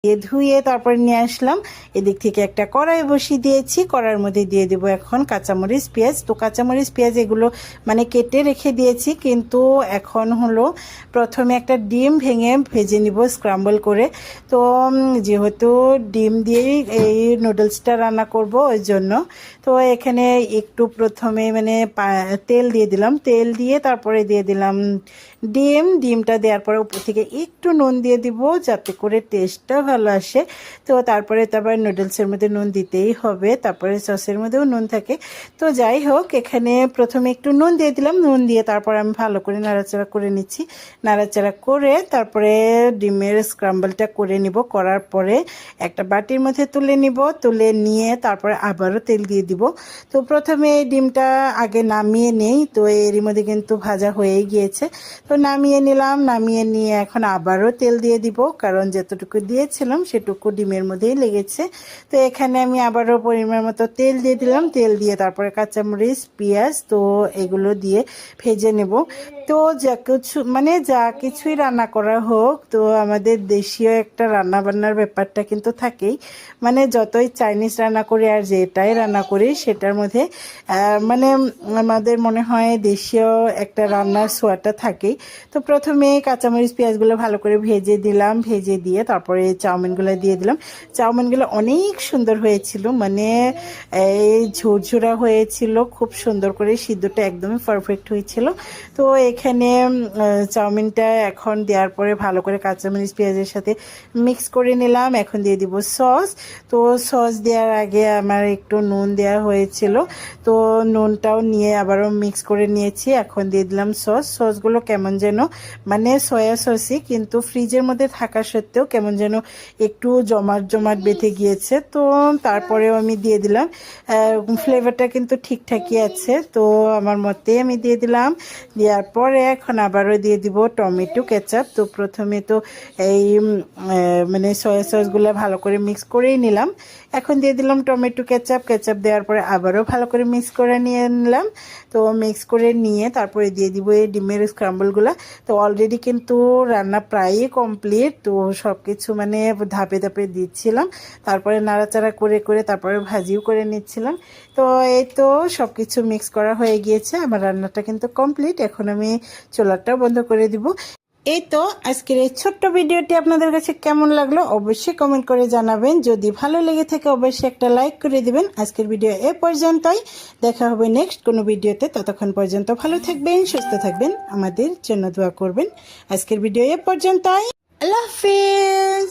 ধুয়ে তারপরে নিয়ে আসলাম। এদিক থেকে একটা কড়াই বসিয়ে দিয়েছি, কড়াইয়ের মধ্যে দিয়ে দেবো এখন কাঁচামরিচ পেঁয়াজ। তো কাঁচামরিচ পেঁয়াজ এগুলো মানে কেটে রেখে দিয়েছি, কিন্তু এখন হলো প্রথমে একটা ডিম ভেঙে ভেজে নিব স্ক্রাম্বল করে। তো যেহেতু ডিম দিয়েই এই নুডলসটা রান্না করব ওই জন্য তো এখানে একটু প্রথমে মানে তেল দিয়ে দিলাম, তেল দিয়ে তারপরে দিয়ে দিলাম ডিমটা দেওয়ার পরে উপর থেকে একটু নুন দিয়ে দিব যাতে করে টেস্টটা ভালো আসে। তো তারপরে নুডলসের মধ্যে নুন দিতেই হবে, তারপরে সসের মধ্যেও নুন থাকে। তো যাই হোক, এখানে প্রথমে একটু নুন দিয়ে দিলাম, নুন দিয়ে তারপর আমি ভালো করে নাড়াচাড়া করে নিচ্ছি। নাড়াচাড়া করে তারপরে ডিমের স্ক্রাম্বলটা করে নিব, করার পরে একটা বাটির মধ্যে তুলে নিব, তুলে নিয়ে তারপরে আবারও তেল দিয়ে দিব। তো প্রথমে এই ডিমটা আগে নামিয়ে নেই, তো এরই মধ্যে কিন্তু ভাজা হয়েই গিয়েছে। তো নামিয়ে নিলাম, নামিয়ে নিয়ে এখন আবারও তেল দিয়ে দিব, কারণ যতটুকু দিয়েছিলাম সেটুকু ডিমের মধ্যেই লেগেছে। তো এখানে আমি আবারও পরিমাণ মতো তেল দিয়ে দিলাম, তেল দিয়ে তারপরে কাঁচামরিচ পেঁয়াজ তো এগুলো দিয়ে ভেজে নেব। তো যা কিছুই রান্না করা হোক, তো আমাদের দেশীয় একটা রান্না বান্নার ব্যাপারটা কিন্তু থাকেই। মানে যতই চাইনিজ রান্না করি আর যেটাই রান্না করি সেটার মধ্যে মানে আমাদের মনে হয় দেশীয় একটা রান্নার সোয়াদটা থাকেই। তো প্রথমে কাঁচামরিচ পেঁয়াজগুলো ভালো করে ভেজে দিলাম, ভেজে দিয়ে তারপরে চাউমিনগুলো দিয়ে দিলাম। চাউমিনগুলো অনেক সুন্দর হয়েছিল, মানে এই ঝুরঝুরা হয়েছিল, খুব সুন্দর করে সিদ্ধটা একদমই পারফেক্ট হয়েছিল। তো এখানে চাউমিনটা এখন দেওয়ার পরে ভালো করে কাঁচামরিচ পেঁয়াজের সাথে মিক্স করে নিলাম। এখন দিয়ে দিব সস। তো সস দেওয়ার আগে আমার একটু নুন দেওয়া হয়েছিল, তো নুনটাও নিয়ে আবারও মিক্স করে নিয়েছি। এখন দিয়ে দিলাম সসগুলো কেমন যেন মানে সয়া সসই, কিন্তু ফ্রিজের মধ্যে থাকা সত্ত্বেও কেমন যেন একটু জমাট জমাট বেঁধে গিয়েছে। তো তারপরেও আমি দিয়ে দিলাম, ফ্লেভারটা কিন্তু ঠিকঠাকই আছে, তো আমার মতে আমি দিয়ে দিলাম। দেওয়ার পরে এখন আবারও দিয়ে দিব টমেটো কেচাপ। তো প্রথমে তো এই মানে সয়া সসগুলো ভালো করে মিক্স করেই নিলাম। এখন দিয়ে দিলাম টমেটো কেচাপ দেওয়ার পরে আবারও ভালো করে মিক্স করে নিয়ে নিলাম। তো মিক্স করে নিয়ে তারপরে দিয়ে দিব এই ডিমের স্ক্রাম্বলগুলো। তো অলরেডি কিন্তু রান্না প্রায়ই কমপ্লিট, তো সব কিছু মানে ধাপে ধাপে দিচ্ছিলাম, তারপরে নাড়াচাড়া করে করে তারপরে ভাজিও করে নিচ্ছিলাম। তো এই তো সব কিছু মিক্স করা হয়ে গিয়েছে, আমার রান্নাটা কিন্তু কমপ্লিট। এখন আমি চুলাটা বন্ধ করে দিব। এই তো আজকের এই ছোট্ট ভিডিওটি আপনাদের কাছে কেমন লাগলো অবশ্যই কমেন্ট করে জানাবেন। যদি ভালো লেগে থাকে অবশ্যই একটা লাইক করে দিবেন। আজকের ভিডিও এ পর্যন্তই, দেখা হবে নেক্সট কোনো ভিডিওতে। ততক্ষণ পর্যন্ত ভালো থাকবেন, সুস্থ থাকবেন, আমাদের জন্য দোয়া করবেন। আজকের ভিডিও এ পর্যন্তই, আল্লাহ হাফেজ।